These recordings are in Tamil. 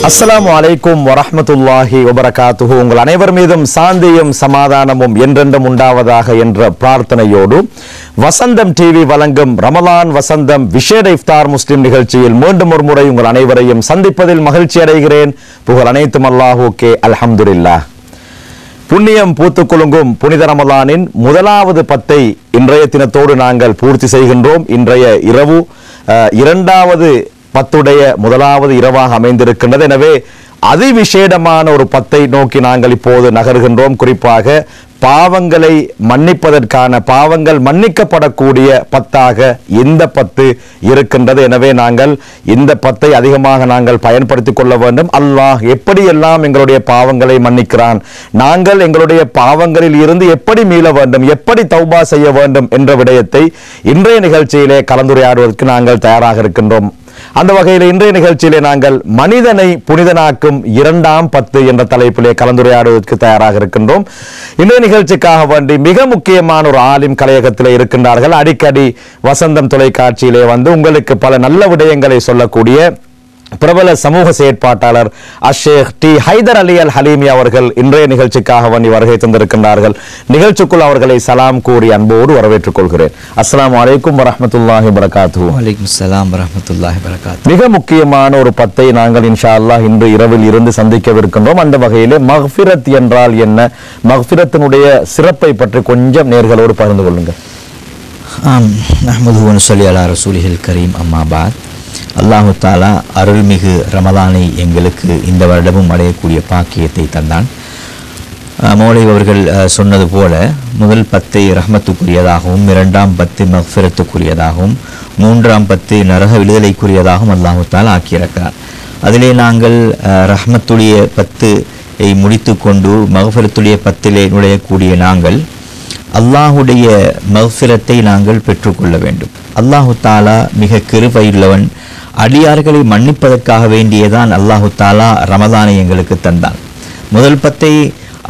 அஸ்ஸலாமு அலைக்கும் வரஹ்மத்துல்லாஹி வபரகாத்துஹு. உங்கள் அனைவர் மீதும் சாந்தியும் சமாதானமும் என்றென்றும் உண்டாவதாக என்ற பிரார்த்தனையோடு வசந்தம் டிவி வழங்கும் ரமலான் வசந்தம் விசேட இஃப்தார் முஸ்லிம் நிகழ்ச்சியில் மீண்டும் ஒரு முறை உங்கள் அனைவரையும் சந்திப்பதில் மகிழ்ச்சி அடைகிறேன். புகழ் அனைத்தும் அல்லாஹுக்கே, அல்ஹம்துலில்லாஹ். புண்ணியம் பூத்துக் குலுங்கும் புனித ரமலானின் முதலாவது 10 இன்றைய தினத்தோடு நாங்கள் பூர்த்தி செய்கின்றோம். இன்றைய இரவு இரண்டாவது 10 முதலாவது இரவாக அமைந்திருக்கின்றது. எனவே அதிவிசேடமான ஒரு 10 நோக்கி நாங்கள் இப்போது நகர்கின்றோம். குறிப்பாக பாவங்களை மன்னிப்பதற்கான, பாவங்கள் மன்னிக்கப்படக்கூடிய 10ஆக இந்த 10 இருக்கின்றது. எனவே நாங்கள் இந்த 10 அதிகமாக நாங்கள் பயன்படுத்திக் கொள்ள வேண்டும். அல்லாஹ் எப்படியெல்லாம் எங்களுடைய பாவங்களை மன்னிக்கிறான், நாங்கள் எங்களுடைய பாவங்களில் இருந்து எப்படி மீள வேண்டும், எப்படி தௌபா செய்ய வேண்டும் என்ற விடயத்தை இன்றைய நிகழ்ச்சியிலே கலந்துரையாடுவதற்கு நாங்கள் தயாராக இருக்கின்றோம். அந்த வகையில் இன்றைய நிகழ்ச்சியிலே நாங்கள் மனிதனை புனிதனாக்கும் 2ஆம் 10 என்ற தலைப்பிலே கலந்துரையாடுவதற்கு தயாராக இருக்கின்றோம். இன்றைய நிகழ்ச்சிக்காக வேண்டி மிக முக்கியமான ஒரு ஆலிம் கலையகத்திலே இருக்கின்றார்கள். அடிக்கடி வசந்தம் தொலைக்காட்சியிலே வந்து உங்களுக்கு பல நல்ல விடயங்களை சொல்லக்கூடிய பிரபல சமூக செயற்பாட்டாளர் அஷேக் டி ஹைதர் அலி அல் ஹலீமி அவர்கள் இன்றைய நிகழ்ச்சிக்காக வேண்டி வருகை தந்திருக்கின்றார்கள். நிகழ்ச்சிக்குள் அவர்களை சலாம் கூறி அன்போடு வரவேற்றுக் கொள்கிறேன். அஸ்ஸலாமு அலைக்கும் வரஹ்மத்துல்லாஹி வபரகாத்துஹு. வலைக்கும் ஸலாம் வரஹ்மத்துல்லாஹி வபரகாத்துஹு. மிக முக்கியமான ஒரு 10 நாங்கள் இன்ஷா அல்லாஹ் இன்று இரவில் இருந்து சந்திக்கவிருக்கின்றோம். அந்த வகையிலே மக்ஃபிரத் என்றால் என்ன, மக்ஃபிரத்தினுடைய சிறப்பை பற்றி கொஞ்சம் நேர்களோடு பகிர்ந்து கொள்ளுங்கள். நஹ்மதுஹு வ நுஸல்லி அலா ரசூலிஹில் கரீம். அம்மா பாத். அல்லாஹு தாலா அருள்மிகு ரமலானை எங்களுக்கு இந்த வருடமும் அடையக்கூடிய பாக்கியத்தை தந்தான். மௌலை அவர்கள் சொன்னது போல முதல் 10 ரஹ்மத்துக்குரியதாகவும், 2ஆம் 10 மக்ஃபிரத்துக்குரியதாகவும், 3ஆம் 10 நரக விடுதலைக்குரியதாகவும் அல்லாஹு தாலா ஆக்கியிருக்கிறார். அதிலே நாங்கள் ரஹ்மத்துடைய 10ஐ முடித்து கொண்டு மக்ஃபிரத்துடைய 10லே நுழையக்கூடிய நாங்கள் அல்லாஹுடைய மக்ஃபிரத்தை நாங்கள் பெற்றுக்கொள்ள வேண்டும். அல்லாஹு தாலா மிக கிருபையுள்ளவன். அடியார்களை மன்னிப்பதற்காக வேண்டியதான் அல்லாஹு தாலா ரமலானை எங்களுக்கு தந்தான். முதல் 10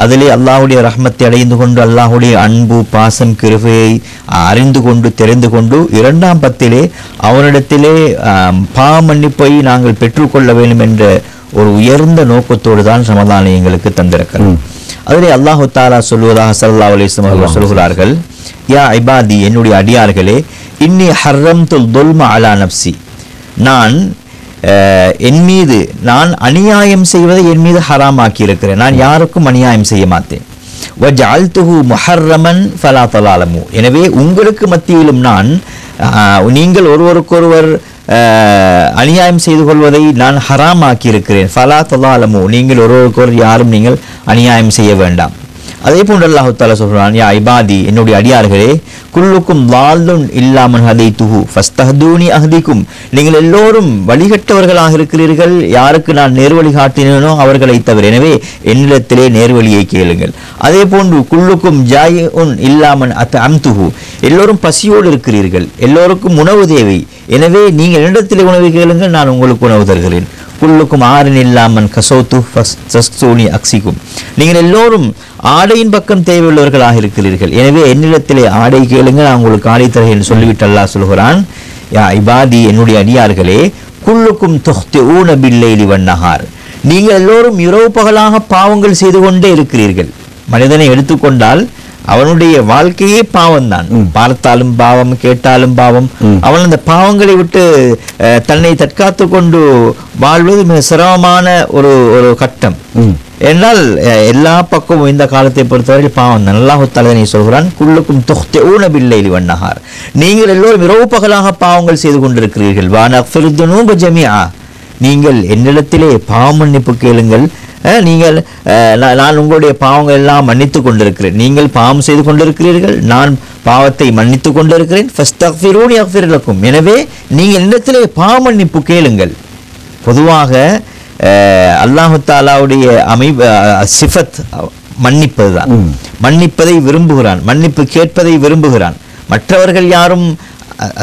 அதிலே அல்லாஹுடைய ரஹ்மத்தை அடைந்து கொண்டு அல்லாஹுடைய அன்பு, பாசம், கிருபையை அறிந்து கொண்டு தெரிந்து கொண்டு 2ஆம் 10லே அவனிடத்திலே பாவ மன்னிப்பை நாங்கள் பெற்றுக்கொள்ள வேண்டும் என்ற ஒரு உயர்ந்த நோக்கத்தோடு தான் ரமலானை எங்களுக்கு தந்திருக்கிறார். அதிலே அல்லாஹு தாலா சொல்வதாக ஸல்லல்லாஹு அலைஹி வஸல்லம் அவர்கள் சொல்கிறார்கள், யா இபாதி, என்னுடைய அடியார்களே, இன்னி ஹர்ரம்துல் துல்ம அலா நப்சி, நான் என் மீது அநியாயம் செய்வதை என் மீது ஹராமாக்கி இருக்கிறேன். நான் யாருக்கும் அநியாயம் செய்ய மாட்டேன். வஜஅல்துஹு முஹர்ரமன் ஃபலா தலாலமு, எனவே உங்களுக்கு மத்தியிலும் நீங்கள் ஒருவருக்கொருவர் அநியாயம் செய்து கொள்வதை நான் ஹராமாக்கி இருக்கிறேன். ஃபலா தலாலமு, நீங்கள் ஒருவருக்கொருவர் யாரும் நீங்கள் அநியாயம் செய்ய வேண்டாம். அதே போன்று அல்லாஹு தஆலா சொல்றான், யா இபாதி, என்னுடைய அடியார்களே, குல்லுக்கும் லால்லுன் இல்லாமன் ஹதைத்துஹு ஃபஸ்தஹ்தூனி அஹ்திக்கும், நீங்கள் எல்லோரும் வழிகட்டவர்களாக இருக்கிறீர்கள், யாருக்கு நான் நேர்வழி காட்டினேனோ அவர்களை தவிர, எனவே என்னிடத்திலே நேர்வழியை கேளுங்கள். அதே போன்று குல்லுக்கும் ஜாயிஉன் இல்லாமன் அத்அம்துஹு, எல்லோரும் பசியோடு இருக்கிறீர்கள், எல்லோருக்கும் உணவு தேவை, எனவே நீங்கள் என்னிடத்திலே உணவு கேளுங்கள், நான் உங்களுக்கு உணவு தருகிறேன். குல்லுக்கும் ஆரின் இல்லாமன் கசௌத்து ஃபஸ்தூனி அக்ஸிக்கும், நீங்கள் எல்லோரும் ஆடையின் பக்கம் தேவையுள்ளவர்களாக இருக்கிறீர்கள், எனவே என்னிடத்திலே ஆடை கேளுங்கள், நான் உங்களுக்கு ஆடை தருகிறேன் என்று சொல்லிவிட்டு அல்லாஹ் சொல்கிறான், யா இபாதி, என்னுடைய அடியார்களே, குல்லுக்கும் துஹ்திஊன பில்லைலி வன்னஹார், நீங்கள் எல்லோரும் இரவு பகலாக பாவங்கள் செய்து கொண்டே இருக்கிறீர்கள். மனிதனை எடுத்துக்கொண்டால் அவனுடைய வாழ்க்கையே பாவம்தான். பார்த்தாலும் பாவம், கேட்டாலும் பாவம். அவன் அந்த பாவங்களை விட்டு தன்னை தற்காத்து கொண்டு வாழ்வது மிக சிரமமான ஒரு கட்டம். என்றால் எல்லா பக்கமும் இந்த காலத்தை பொறுத்தவரை பாவம் தான். அல்லாஹ் தஆலா சொல்கிறான், குல்லுக்கும் துஹ்திஊன பில்லைலி வன்னஹார், நீங்கள் எல்லோரும் இரவு பகலாக பாவங்கள் செய்து கொண்டிருக்கிறீர்கள். வ நக்ஃபிரு துனூப ஜமீஆ, நீங்கள் என்னிடத்திலே பாவ மன்னிப்பு கேளுங்கள், நான் உங்களுடைய பாவங்கள் எல்லாம் மன்னித்து கொண்டிருக்கிறேன். நீங்கள் பாவம் செய்து கொண்டிருக்கிறீர்கள், நான் பாவத்தை மன்னித்து கொண்டிருக்கிறேன். ஃபஸ்தக்ஃபிரூனி அக்ஃபிர் லக்கும், எனவே நீங்கள் என்னிடத்திலே பாவ மன்னிப்பு கேளுங்கள். பொதுவாக அல்லாஹு தாலாவுடைய சிஃபத் மன்னிப்பதுதான். மன்னிப்பதை விரும்புகிறான், மன்னிப்பு கேட்பதை விரும்புகிறான். மற்றவர்கள் யாரும்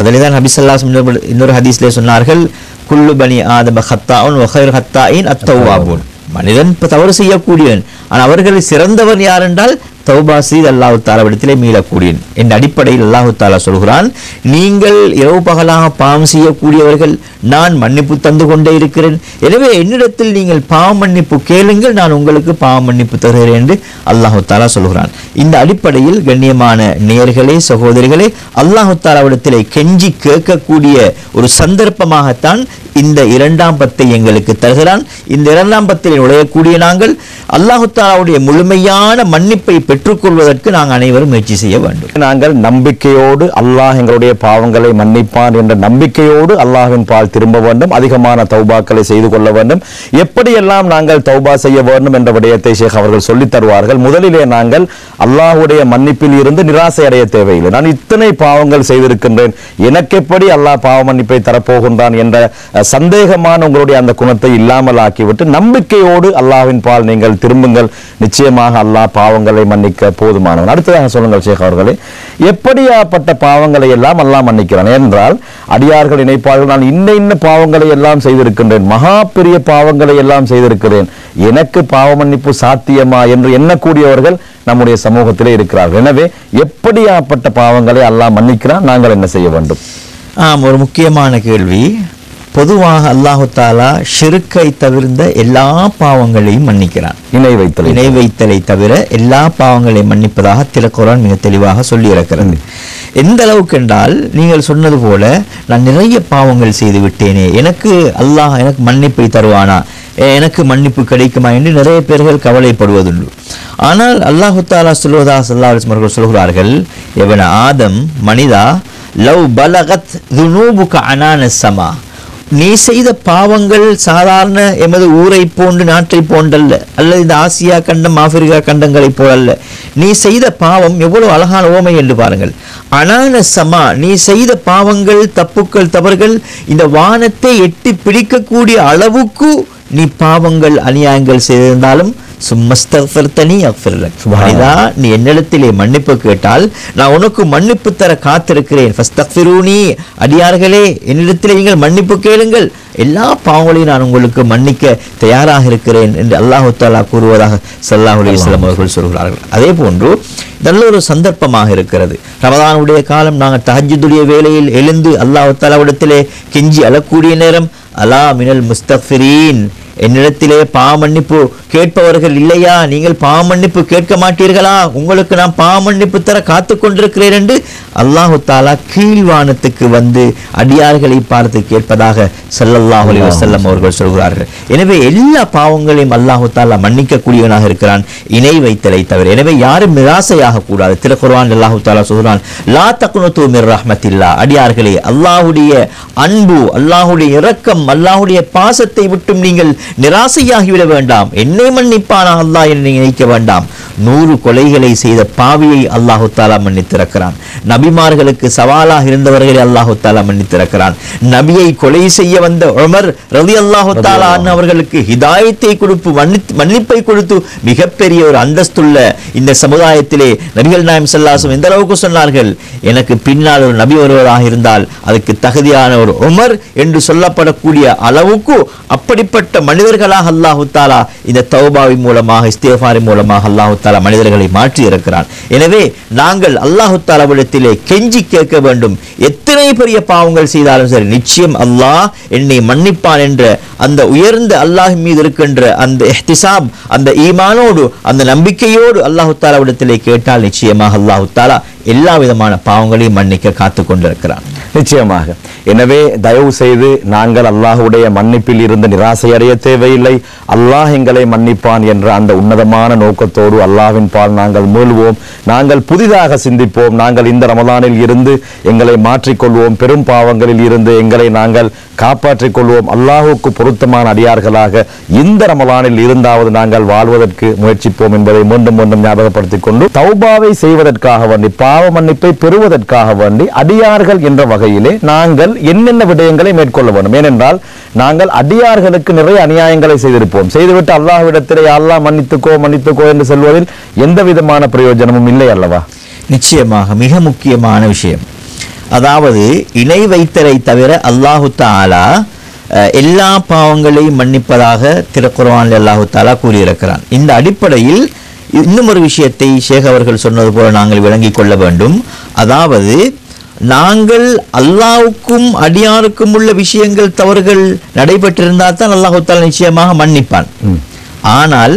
அதிலே தான் நபி ஸல்லல்லாஹு அலைஹி வஸல்லம் இன்னொரு ஹதீஸ்ல சொன்னார்கள், குல்லு பனி ஆதம ஹத்தாஉன் வ கைரு ஹத்தாயின் அத்தவ்வாபூன். மனிதன் தவறு செய்யக்கூடியவன், ஆனால் அவர்களில் சிறந்தவன் யார் என்றால் தௌபா செய்து அல்லாஹ் தஆலாவிடத்திலே மீளக்கூடியவன் என்ற அடிப்படையில் அல்லாஹ் தஆலா சொல்கிறான், நீங்கள் இரவு பகலாக பாவம் செய்யக்கூடியவர்கள், நான் மன்னிப்பு தந்து கொண்டே இருக்கிறேன், எனவே என்னிடத்தில் நீங்கள் பாவ மன்னிப்பு கேளுங்கள், நான் உங்களுக்கு பாவ மன்னிப்பு தருகிறேன் என்று அல்லாஹ் தஆலா சொல்கிறான். இந்த அடிப்படையில் கண்ணியமான நேயர்களே, சகோதரிகளே, அல்லாஹ் தஆலாவிடத்திலே கெஞ்சி கேட்கக்கூடிய ஒரு சந்தர்ப்பமாகத்தான் இந்த 2ஆம் பத்தை எங்களுக்கு தருகிறான். இந்த 2ஆம் பத்தில் நுழையக்கூடிய நாங்கள் அல்லாஹ் தஆலாவுடைய முழுமையான மன்னிப்பை பெற்றுக்கொள்வதற்கு நாங்கள் அனைவரும் முயற்சி செய்ய வேண்டும். நாங்கள் நம்பிக்கையோடு அல்லாஹ் எங்களுடைய பாவங்களை மன்னிப்பான் என்ற நம்பிக்கையோடு அல்லாஹ்வின் பால் திரும்ப வேண்டும், அதிகமான தௌபாக்களை செய்து கொள்ள வேண்டும். எப்படியெல்லாம் நாங்கள் தௌபா செய்ய வேண்டும் என்ற விடயத்தை ஷேக் அவர்கள் சொல்லித் தருவார்கள். முதலிலே நாங்கள் அல்லாஹ்வுடைய மன்னிப்பில் இருந்து நிராசை அடைய தேவையில்லை. நான் இத்தனை பாவங்கள் செய்திருக்கின்றேன், எனக்கு எப்படி அல்லாஹ் பாவ மன்னிப்பை தரப்போகின்றான் என்ற சந்தேகமான உங்களுடைய அந்த குணத்தை இல்லாமல் ஆக்கிவிட்டு நம்பிக்கையோடு அல்லாஹ்வின் பால் நீங்கள் திரும்புங்கள். நிச்சயமாக அல்லாஹ் பாவங்களை மன்னிக்க போதுமானவன். அடுத்ததாக சொல்லுங்கள் ஷேக் அவர்களே, எப்படியாப்பட்ட பாவங்களை எல்லாம் அல்லாஹ் மன்னிக்கிறான் என்றால், அடியார்கள் நினைப்பார்கள், நான் இன்ன பாவங்களை எல்லாம் செய்திருக்கின்றேன், மகா பெரிய பாவங்களை எல்லாம் செய்திருக்கிறேன், எனக்கு பாவ மன்னிப்பு சாத்தியமா என்று எண்ணக்கூடியவர்கள் நம்முடைய சமூகத்திலே இருக்கிறார்கள். எனவே எப்படியாப்பட்ட பாவங்களை அல்லாஹ் மன்னிக்கிறான், நாங்கள் என்ன செய்ய வேண்டும்? ஒரு முக்கியமான கேள்வி. பொதுவாக அல்லாஹு தஆலா ஷிர்க்கை தவிர்ந்த எல்லா பாவங்களையும் மன்னிக்கிறான். இணை வைத்தலை தவிர எல்லா பாவங்களையும் மன்னிப்பதாக திருக்குர்ஆன் மிக தெளிவாக சொல்லி இருக்கிறது. எந்த அளவுக்கு என்றால், நீங்கள் சொன்னது போல நான் நிறைய பாவங்கள் செய்து விட்டேனே, எனக்கு அல்லாஹ் எனக்கு மன்னிப்பை தருவானா, எனக்கு மன்னிப்பு கிடைக்குமா என்று நிறைய பேர்கள் கவலைப்படுவதுண்டு. ஆனால் அல்லாஹு தஆலா ஸல்லல்லாஹு அலைஹி வஸல்லம் சொல்கிறார்கள், எவன ஆதம், மனிதா, லவ் பலகத் துனூபுக அனான ஸமா, நீ செய்த பாவங்கள் சாதாரண எமது ஊரை போன்று நாட்டை போன்றல்ல, அல்லது இந்த ஆசியா கண்டம் ஆப்பிரிக்கா கண்டங்களை போலல்ல. நீ செய்த பாவம் எவ்வளவு அழகான ஓமை என்று பாருங்கள். அனான சமா, நீ செய்த பாவங்கள், தப்புக்கள், தவறுகள் இந்த வானத்தை எட்டி பிடிக்கக்கூடிய அளவுக்கு நீ பாவங்கள், அநியாயங்கள் செய்திருந்தாலும் சும்மஸ்தக்ஃபிர்தனி அக்ஃபிர்லக், மனிதா நீ என்னிடத்திலே மன்னிப்பு கேட்டால் நான் உனக்கு மன்னிப்பு தர காத்திருக்கிறேன். ஃபஸ்தக்ஃபிரூனி, அடியார்களே என்னிடத்திலே நீங்கள் மன்னிப்பு கேளுங்கள், எல்லா பாவங்களையும் நான் உங்களுக்கு மன்னிக்க தயாராக இருக்கிறேன் என்று அல்லாஹ் தஆலா கூறுவதாக ஸல்லல்லாஹு அலைஹி வஸல்லம் அவர்கள் சொல்கிறார்கள். அதே போன்று நல்ல ஒரு சந்தர்ப்பமாக இருக்கிறது. ரமதானுடைய காலம், நாங்கள் தஹஜ்ஜுடைய வேளையில் எழுந்து அல்லாஹ் தஆலாவிடத்திலே கெஞ்சி அழக்கூடிய நேரம். அலா மினல் முஸ்தக்ஃபிரீன், என்னிடத்திலே பாவ மன்னிப்பு கேட்பவர்கள் இல்லையா, நீங்கள் பாவ மன்னிப்பு கேட்க மாட்டீர்களா, உங்களுக்கு நான் பாவ மன்னிப்பு தர காத்து கொண்டிருக்கிறேன் என்று அல்லாஹு தஆலா கீழ்வானத்துக்கு வந்து அடியார்களை பார்த்து கேட்பதாக ஸல்லல்லாஹு அலைஹி வஸல்லம் அவர்கள் சொல்கிறார்கள். எனவே எல்லா பாவங்களையும் அல்லாஹு தஆலா மன்னிக்கக்கூடியவனாக இருக்கிறான், இணை வைத்தலை தவிர. எனவே யாரும் நிராசையாக கூடாது. திருக்குர்ஆன் அல்லாஹு தஆலா சொல்கிறான், லா தக்னுது மிர் ரஹ்மத்தில்லாஹ், அடியார்களே அல்லாஹ்வுடைய அன்பு, அல்லாஹ்வுடைய இரக்கம், அல்லாஹ்வுடைய பாசத்தை விட்டும் நீங்கள் நிராசையாகிவிட வேண்டாம். என்னை மன்னிப்பானா அல்லாஹ் என்னை நினைக்க வேண்டாம். 100 கொலைகளை செய்த பாவியை அல்லாஹு தஆலா மன்னித்திருக்கிறான். நபிமார்களுக்கு சவாலாக இருந்தவர்களை அல்லாஹு தஆலா மன்னித்திருக்கிறான். நபியை கொலை செய்ய வந்த உமர் ரலியல்லாஹு தஆலா அவர்களுக்கு ஹிதாயத்தை கொடுத்து, மன்னிப்பை கொடுத்து மிகப்பெரிய ஒரு அந்தஸ்துள்ள இந்த சமுதாயத்திலே நபிகள் நாயகம் ஸல்லல்லாஹு அலைஹி வஸல்லம் எந்த அளவுக்கு சொன்னார்கள், எனக்கு பின்னால் ஒரு நபி வருவதாக இருந்தால் அதுக்கு தகுதியான ஒரு உமர் என்று சொல்லப்படக்கூடிய அளவுக்கு அப்படிப்பட்ட மனிதர்களாக அல்லாஹு தஆலா இந்த தௌபாவின் மூலமாக, இஸ்திக்ஃபாரின் மூலமாக அல்லாஹு தஆலா மனிதர்களை மாற்றி இருக்கிறான். எனவே நாங்கள் அல்லாஹு தஆலாவிடத்திலே கெஞ்சி கேட்க வேண்டும். எத்தனை பெரிய பாவங்கள் செய்தாலும் சரி, நிச்சயம் அல்லாஹ் என்னை மன்னிப்பான் என்ற அந்த உயர்ந்த அல்லாஹ் மீது இருக்கின்ற அந்த இஹ்திசாப், அந்த ஈமானோடு, அந்த நம்பிக்கையோடு அல்லாஹு தஆலாவிடத்திலே கேட்டால் நிச்சயமாக அல்லாஹு தஆலா எல்லா விதமான பாவங்களையும் மன்னிக்க காத்து கொண்டிருக்கிறான். நிச்சயமாக. எனவே தயவு செய்து நாங்கள் அல்லாஹ்வுடைய மன்னிப்பில் இருந்து நிராசை அடைய தேவையில்லை. அல்லாஹ் எங்களை மன்னிப்பான் என்ற அந்த உன்னதமான நோக்கத்தோடு அல்லாஹ்வின் பால் நாங்கள் மீள்வோம். நாங்கள் புதிதாக சிந்திப்போம். நாங்கள் இந்த ரமலானில் இருந்து எங்களை மாற்றிக்கொள்வோம். பெரும் பாவங்களில் இருந்து எங்களை நாங்கள் காப்பாற்றிக் கொள்வோம். அல்லாஹுக்கு பொருத்தமான அடியார்களாக இந்த ரமலானில் இருந்தாவது நாங்கள் வாழ்வதற்கு முயற்சிப்போம் என்பதை மீண்டும் மீண்டும் ஞாபகப்படுத்திக் கொண்டு, தௌபாவை செய்வதற்காக வேண்டி, பாவ மன்னிப்பை பெறுவதற்காக வேண்டி அடியார்கள் என்ற வகையிலே நாங்கள் என்னென்ன விடயங்களை மேற்கொள்ள வேண்டும். ஏனென்றால் நாங்கள் அடியார்களுக்கு நிறைய அநியாயங்களை செய்திருப்போம். செய்துவிட்டு அல்லாஹ்விடத்திலே அல்லாஹ் மன்னித்துக்கோ என்று சொல்வதில் எந்த விதமான பிரயோஜனமும் இல்லை அல்லவா? நிச்சயமாக மிக முக்கியமான விஷயம். அதாவது இணை வைத்தலை தவிர அல்லாஹு தஆலா எல்லா பாவங்களையும் மன்னிப்பதாக திருக்குர்ஆனில் அல்லாஹு தஆலா கூறியிருக்கிறான். இந்த அடிப்படையில் இன்னும் ஒரு விஷயத்தை ஷேக் அவர்கள் சொன்னது போல நாங்கள் விளங்கிக் கொள்ள வேண்டும். அதாவது நாங்கள் அல்லாஹ்வுக்கும் அடியாருக்கும் உள்ள விஷயங்கள் தவறுகள் நடைபெற்றிருந்தால் தான் அல்லாஹு தஆலா நிச்சயமாக மன்னிப்பான். ஆனால்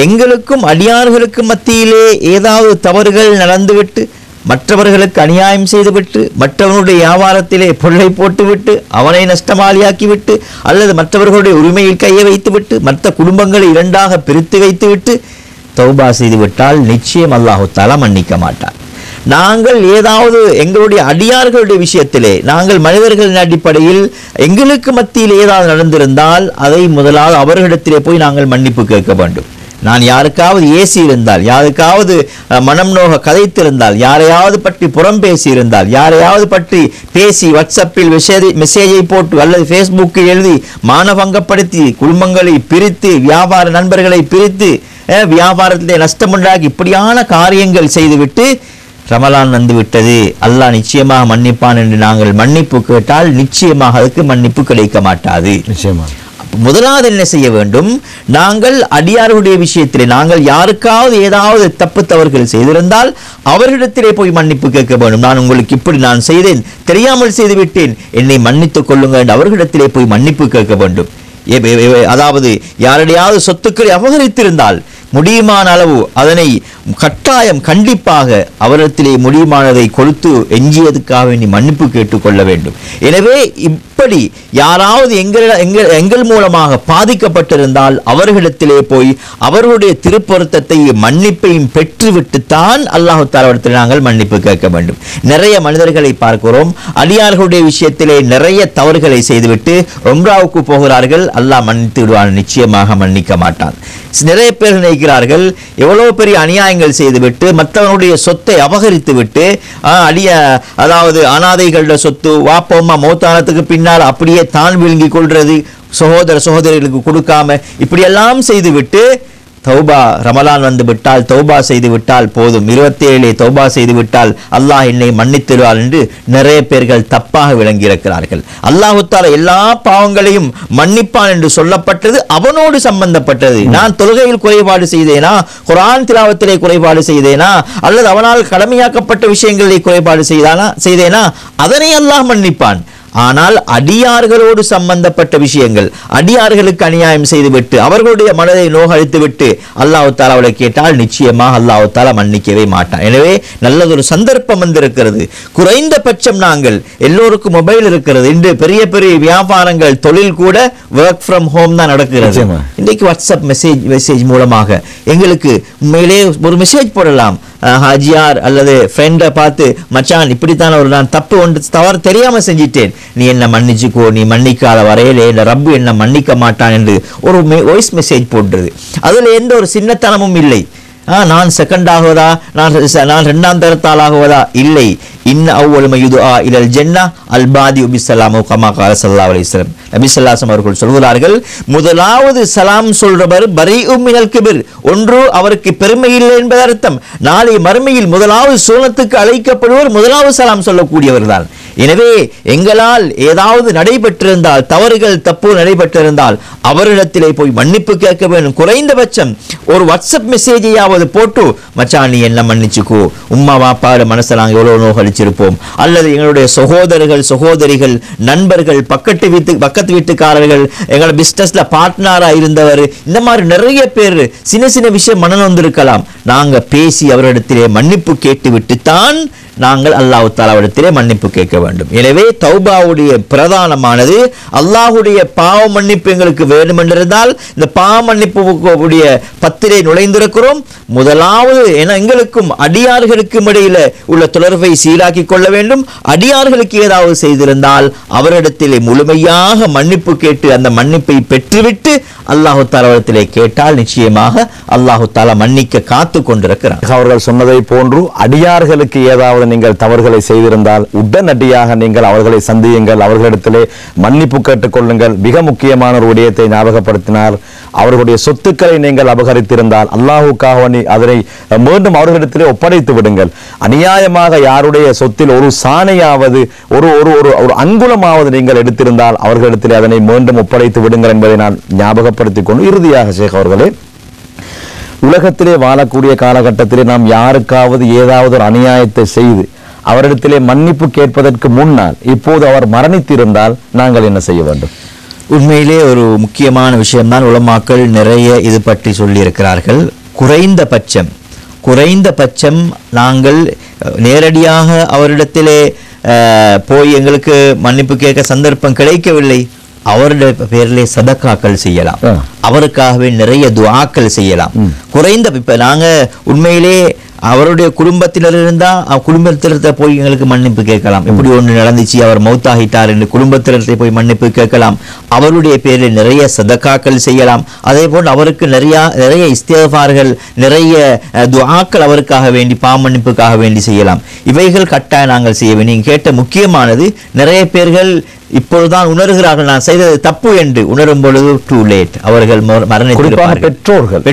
எங்களுக்கும் அடியார்களுக்கும் மத்தியிலே ஏதாவது தவறுகள் நடந்துவிட்டு மற்றவர்களுக்கு அநியாயம் செய்துவிட்டு மற்றவனுடைய வியாபாரத்திலே பொருளை போட்டுவிட்டு அவனை நஷ்டமாளியாக்கிவிட்டு அல்லது மற்றவர்களுடைய உரிமையில் கையை வைத்துவிட்டு மற்ற குடும்பங்களை இரண்டாக பிரித்து வைத்துவிட்டு தௌபா செய்துவிட்டால் நிச்சயம் அல்லாஹு தஆலா மன்னிக்க மாட்டார். நாங்கள் ஏதாவது எங்களுடைய அடியார்களுடைய விஷயத்திலே நாங்கள் மனிதர்களின் அடிப்படையில் எங்களுக்கு மத்தியில் ஏதாவது நடந்திருந்தால் அதை முதலாவது அவர்களிடத்திலே போய் நாங்கள் மன்னிப்பு கேட்க வேண்டும். நான் யாருக்காவது ஏசி இருந்தால், யாருக்காவது மனம் நோக கதைத்திருந்தால், யாரையாவது பற்றி புறம் பேசி இருந்தால், யாரையாவது பற்றி பேசி வாட்ஸ்அப்பில் மெசேஜை போட்டு அல்லது ஃபேஸ்புக்கில் எழுதி மானபங்கப்படுத்தி குடும்பங்களை பிரித்து வியாபார நண்பர்களை பிரித்து வியாபாரத்திலே நஷ்டமுண்டாகி இப்படியான காரியங்கள் செய்துவிட்டு ரமலான் வந்துவிட்டது அல்லாஹ் நிச்சயமாக மன்னிப்பான் என்று நாங்கள் மன்னிப்பு கேட்டால் நிச்சயமாக அதுக்கு மன்னிப்பு கிடைக்க மாட்டாது. நிச்சயமாக முதலாவது என்ன செய்ய வேண்டும்? நாங்கள் அடியாருடைய விஷயத்திலே நாங்கள் யாருக்காவது ஏதாவது தப்பு தவறுகள் செய்திருந்தால் அவர்களிடத்திலே போய் மன்னிப்பு கேட்க வேண்டும். நான் உங்களுக்கு இப்படி நான் செய்தேன், தெரியாமல் செய்து விட்டேன், என்னை மன்னித்துக் கொள்ளுங்கள் என்று அவர்களிடத்திலே போய் மன்னிப்பு கேட்க வேண்டும். அதாவது யாருடையாவது சொத்துக்களை அபகரித்திருந்தால் முடியுமான அளவு அதனை கட்டாயம் கண்டிப்பாக அவரிடத்திலே முடியுமானதை கொடுத்து எஞ்சியதுக்காக நீ மன்னிப்பு கேட்டுக்கொள்ள வேண்டும். எனவே இப்படி யாராவது எங்கள் மூலமாக பாதிக்கப்பட்டிருந்தால் அவர்களிடத்திலே போய் அவர்களுடைய திருப்பொருத்தத்தை மன்னிப்பையும் பெற்றுவிட்டுத்தான் அல்லாஹு தஆலாவிடத்தில் நாங்கள் மன்னிப்பு கேட்க வேண்டும். நிறைய மனிதர்களை பார்க்கிறோம், அடியார்களுடைய விஷயத்திலே நிறைய தவறுகளை செய்துவிட்டு உம்ராவுக்கு போகிறார்கள், அல்லாஹ் மன்னித்து விடுவான், நிச்சயமாக மன்னிக்க மாட்டான். நிறைய பேர் நினைக்கிறார்கள் எவ்வளவு பெரிய அநியாயங்கள் செய்துவிட்டு மற்றவனுடைய சொத்தை அபகரித்து விட்டு அதாவது அனாதைகளோட சொத்து வாப்பம்மா மௌத்தானத்துக்கு பின்னால் அப்படியே தான் விழுங்கி கொள்றது, சகோதரர்களுக்கு கொடுக்காம இப்படியெல்லாம் செய்துவிட்டு தௌபா ரமலான் வந்து விட்டால் தௌபா செய்து விட்டால் போதும், 27 தௌபா செய்து விட்டால் அல்லாஹ் என்னை மன்னித்திடுவார் என்று நிறைய பேர்கள் தப்பாக விளங்கியிருக்கிறார்கள். அல்லாஹு தஆலா எல்லா பாவங்களையும் மன்னிப்பான் என்று சொல்லப்பட்டது அவனோடு சம்பந்தப்பட்டது. நான் தொழுகையில் குறைபாடு செய்தேனா, குர்ஆன் திலாவத்திலே குறைபாடு செய்தேனா, அல்லது அவனால் கடமையாக்கப்பட்ட விஷயங்களிலே குறைபாடு செய்தேனா, அதனை அல்லாஹ் மன்னிப்பான். ஆனால் அடியார்களோடு சம்பந்தப்பட்ட விஷயங்கள், அடியார்களுக்கு அநியாயம் செய்துவிட்டு அவர்களுடைய மனதை நோகடித்து விட்டு அல்லாஹ் தஆலாவை கேட்டால் நிச்சயமாக அல்லாஹ் தஆலா மன்னிக்கவே மாட்டான். எனவே நல்லதொரு சந்தர்ப்பம் வந்திருக்கிறது. குறைந்தபட்சம் நாங்கள் எல்லோருக்கும் மொபைல் இருக்கிறது. இன்று பெரிய பெரிய வியாபாரங்கள் தொழில் கூட ஒர்க் ஃப்ரம் ஹோம் தான் நடக்கிறது. இன்றைக்கு வாட்ஸ்அப் மெசேஜ் மூலமாக எங்களுக்கு உண்மையிலே ஒரு மெசேஜ் போடலாம். ஹாஜியார் அல்லது ஃப்ரெண்டை பார்த்து மச்சான் இப்படித்தான் ஒரு நான் தப்பு ஒன்று தவறு தெரியாம செஞ்சிட்டேன், நீ என்ன மன்னிச்சுக்கோ, நீ மன்னிக்காத வரையிலே இந்த ரப்பு என்ன மன்னிக்க மாட்டான் என்று ஒரு வாய்ஸ் மெசேஜ் போடுறது. அதுல எந்த ஒரு சின்னத்தனமும் இல்லை. நான் செகண்ட் ஆகுவதா, நான் இரண்டாம் தரத்தால் ஆகுவதா? இல்லை. இன்ன அவ்வளவு மயுதுஆ இலல் ஜன்னா அல் பாதிஉ பிஸ்ஸலாமு கமா கால ஸல்லல்லாஹு அலைஹி வஸல்லம். நபி ஸல்லல்லாஹு அலைஹி வஸல்லம் அவர்கள் சொல்கிறார்கள், முதலாவது சலாம் சொல்றவர் பரீஉ மினல் கிப்ர், ஒன்று அவருக்கு பெருமை இல்லை என்பது அர்த்தம். நாளை மறுமையில் முதலாவது சுவனத்துக்கு அழைக்கப்படுவர் முதலாவது சலாம் சொல்லக்கூடியவர் தான். எனவே எங்களால் ஏதாவது நடைபெற்றிருந்தால், தவறுகள் தப்பு நடைபெற்றிருந்தால் அவரிடத்திலே போய் மன்னிப்பு கேட்க வேண்டும். குறைந்தபட்சம் ஒரு வாட்ஸ்அப் மெசேஜையாவது போட்டு மச்சான் நீ என்ன மன்னிச்சுக்கோ, உம்மா வாப்பாட மனசை நாங்கள் எவ்வளவு நோகடிச்சிருப்போம், அல்லது எங்களுடைய சகோதரர்கள் சகோதரிகள் நண்பர்கள் பக்கத்து வீட்டுக்காரர்கள் எங்களோட பிசினஸ்ல பார்ட்னரா இருந்தவர், இந்த மாதிரி நிறைய பேர் சின்ன சின்ன விஷயம் மனம் வந்திருக்கலாம். நாங்க பேசி அவரிடத்திலே மன்னிப்பு கேட்டு விட்டுத்தான் நாங்கள் அல்லாஹ் தஆலாவிடத்திலே மன்னிப்பு கேட்க வேண்டும். எனவே தௌபாவுடைய பிரதானமானது அல்லாஹ்வுடைய பாவ மன்னிப்பு எங்களுக்கு வேண்டும் என்றிருந்தால் இந்த பாவ மன்னிப்புடைய பத்திலே நுழைந்திருக்கிறோம். முதலாவது எங்களுக்கும் அடியார்களுக்கும் இடையில உள்ள தொடர்பை சீராக்கி கொள்ள வேண்டும். அடியார்களுக்கு ஏதாவது செய்திருந்தால் அவரிடத்திலே முழுமையாக மன்னிப்பு கேட்டு அந்த மன்னிப்பை பெற்றுவிட்டு அல்லாஹ் தஆலாவிடத்திலே கேட்டால் நிச்சயமாக அல்லாஹ் தஆலா மன்னிக்க காத்து காத்து கொண்டிருக்கிறான். அவர்கள் சொன்னதை போன்று அடியார்களுக்கு ஏதாவது நீங்கள் தவறுகளை செய்திருந்தால் உடனடியாக நீங்கள் அவர்களை சந்தியுங்கள், அவர்களிடத்திலே மன்னிப்பு கேட்டுக் கொள்ளுங்கள். மிக முக்கியமான ஒரு விடயத்தை ஞாபகப்படுத்தினார். அவர்களுடைய சொத்துக்களை நீங்கள் அபகரித்திருந்தால் அல்லாஹுக்காக அதனை மீண்டும் அவர்களிடத்திலே ஒப்படைத்து விடுங்கள். அநியாயமாக யாருடைய சொத்தில் ஒரு சாணையாவது ஒரு அங்குலமாவது நீங்கள் எடுத்திருந்தால் அவர்களிடத்திலே அதனை மீண்டும் ஒப்படைத்து விடுங்கள் என்பதை நான் ஞாபகப்படுத்திக் கொண்டு இறுதியாக ஷேக் அவர்களே, உலகத்திலே வாழக்கூடிய காலகட்டத்திலே நாம் யாருக்காவது ஏதாவது ஒரு அநியாயத்தை செய்து அவரிடத்திலே மன்னிப்பு கேட்பதற்கு முன்னால் இப்போது அவர் மரணித்திருந்தால் நாங்கள் என்ன செய்ய வேண்டும்? உண்மையிலே ஒரு முக்கியமான விஷயம்தான். உலமாக்கள் நிறைய இது பற்றி சொல்லியிருக்கிறார்கள். குறைந்தபட்சம் நாங்கள் நேரடியாக அவரிடத்திலே போய் எங்களுக்கு மன்னிப்பு கேட்க சந்தர்ப்பம் கிடைக்கவில்லை, அவருடைய பேரிலே சதக்காக்கள் செய்யலாம், அவருக்காகவே நிறைய துஆக்கள் செய்யலாம். இப்ப நாங்க உண்மையிலே அவருடைய குடும்பத்தினர் இருந்தா குடும்பத்தினத்தை போய் எங்களுக்கு மன்னிப்பு கேட்கலாம். இப்படி ஒன்று நடந்துச்சு, அவர் மௌத்தாகிட்டார் என்று குடும்பத்தினத்தை போய் மன்னிப்பு கேட்கலாம். அவருடைய பேரில் நிறைய சதக்காக்கள் செய்யலாம். அதே போல் அவருக்கு நிறைய இஸ்திக்ஃபார்கள், நிறைய துஆக்கள் அவருக்காக வேண்டி, பாவமன்னிப்புக்காக வேண்டி செய்யலாம். இவைகள் கட்டாயம் நாங்கள் செய்ய வேண்டும். நீங்க கேட்ட முக்கியமானது, நிறைய பேர்கள் இப்பொழுதுதான் உணர்கிறார்கள் நான் செய்தது தப்பு என்று. உணரும் பொழுது டூ லேட், அவர்கள்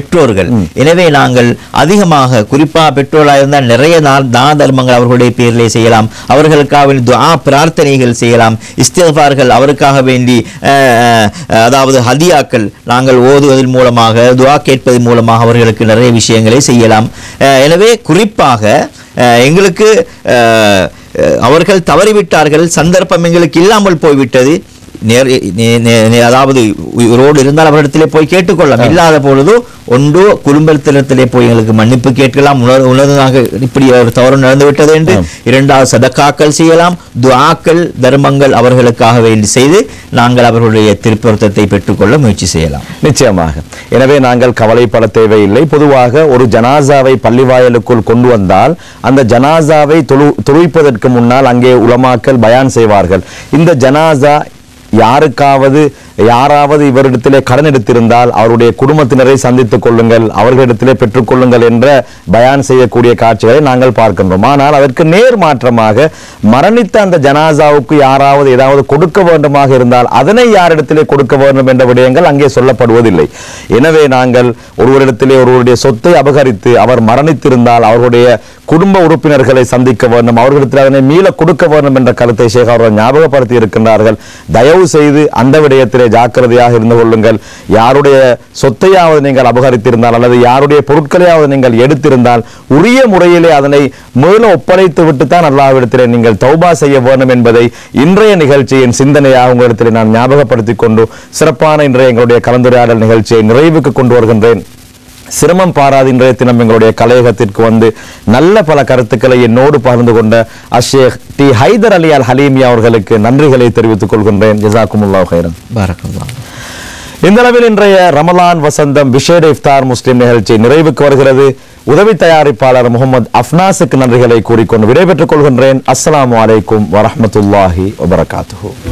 பெற்றோர்கள். எனவே நாங்கள் அதிகமாக, குறிப்பாக பெற்றோர்களாக இருந்தால் நிறைய தான தர்மங்கள் அவர்களுடைய பேரிலே செய்யலாம். அவர்களுக்காக வேண்டி துஆ பிரார்த்தனைகள் செய்யலாம், இஸ்திக்ஃபார்கள் அவருக்காக வேண்டி, அதாவது ஹதியாக்கள் நாங்கள் ஓதுவதன் மூலமாக, துஆ கேட்பதன் மூலமாக அவர்களுக்கு நிறைய விஷயங்களை செய்யலாம். எனவே குறிப்பாக எங்களுக்கு அவர்கள் தவறிவிட்டார்கள், சந்தர்ப்பம் எங்களுக்கு இல்லாமல் போய்விட்டது. அதாவது உயிரோடு இருந்தால் அவரிடத்திலே போய் கேட்டுக்கொள்ளலாம். இல்லாத பொழுது ஒன்று குடும்பத்திலே போய் எங்களுக்கு மன்னிப்பு கேட்கலாம், உணர்வாக இப்படி ஒரு தவறு நடந்துவிட்டது என்று. இரண்டாவது சதக்காக்கள் செய்யலாம், துஆக்கள் தர்மங்கள் அவர்களுக்காக வேண்டி செய்து நாங்கள் அவர்களுடைய திருப்பொருத்தத்தை பெற்றுக்கொள்ள முயற்சி செய்யலாம். நிச்சயமாக. எனவே நாங்கள் கவலைப்பட தேவையில்லை. பொதுவாக ஒரு ஜனாசாவை பள்ளிவாயலுக்குள் கொண்டு வந்தால் அந்த ஜனாசாவை தொழுவிப்பதற்கு முன்னால் அங்கே உலமாக்கள் பயான் செய்வார்கள். இந்த ஜனாசா யாராவது இவரிடத்திலே கடன் எடுத்திருந்தால் அவருடைய குடும்பத்தினரை சந்தித்துக் கொள்ளுங்கள், அவர்களிடத்திலே பெற்றுக் கொள்ளுங்கள் என்ற பயான் செய்யக்கூடிய காட்சிகளை நாங்கள் பார்க்கின்றோம். ஆனால் அதற்கு நேர் மாற்றமாக மரணித்த அந்த ஜனாசாவுக்கு யாராவது ஏதாவது கொடுக்க வேண்டுமாக இருந்தால் அதனை யாரிடத்திலே கொடுக்க வேண்டும் என்ற விடயங்கள் அங்கே சொல்லப்படுவதில்லை. எனவே நாங்கள் ஒருவருடைய சொத்தை அபகரித்து அவர் மரணித்திருந்தால் அவர்களுடைய குடும்ப உறுப்பினர்களை சந்திக்க வேண்டும், அவர்களிடத்தில் அதனை மீள கொடுக்க வேண்டும் என்ற கருத்தை ஷேக் அவர்கள் ஞாபகப்படுத்தி இருக்கின்றார்கள். தயவு செய்து அந்த விடயத்திலே ஜாக்கிரதையாக இருந்து கொள்ளுங்கள். யாருடைய சொத்தையாவது நீங்கள் அபகரித்திருந்தால் அல்லது யாருடைய பொருட்களையாவது நீங்கள் எடுத்திருந்தால் உரிய முறையிலே அதனை மீள ஒப்படைத்து விட்டுத்தான் அல்லாஹ்விடத்திலே நீங்கள் தௌபா செய்ய வேண்டும் என்பதை இன்றைய நிகழ்ச்சியின் சிந்தனையாக உங்களிடத்திலே நான் ஞாபகப்படுத்திக் கொண்டு சிறப்பான இன்றைய எங்களுடைய கலந்துரையாடல் நிகழ்ச்சியை நிறைவுக்கு கொண்டு வருகின்றேன். சிரமம் பாராது இன்றைய தினம் எங்களுடைய கலையகத்திற்கு வந்து நல்ல பல கருத்துக்களை என்னோடு பகிர்ந்து கொண்ட அஷேக் டி ஹைதர் அலி அல் ஹலீமி அவர்களுக்கு நன்றிகளை தெரிவித்துக் கொள்கின்றேன். ஜஸாக்குமுல்லாஹ் ஹைரன். பாரக்கல்லாஹ். இந்த அளவில் இன்றைய ரமலான் வசந்தம் விசேட இஃப்தார் முஸ்லிம் நிகழ்ச்சி நிறைவுக்கு வருகிறது. உதவி தயாரிப்பாளர் முகமது அஃப்னாஸுக்கு நன்றிகளை கூறிக்கொண்டு விடைபெற்றுக் கொள்கின்றேன். அஸ்ஸலாமு அலைக்கும் வரஹ்மத்துல்லாஹி வபரகாத்துஹு.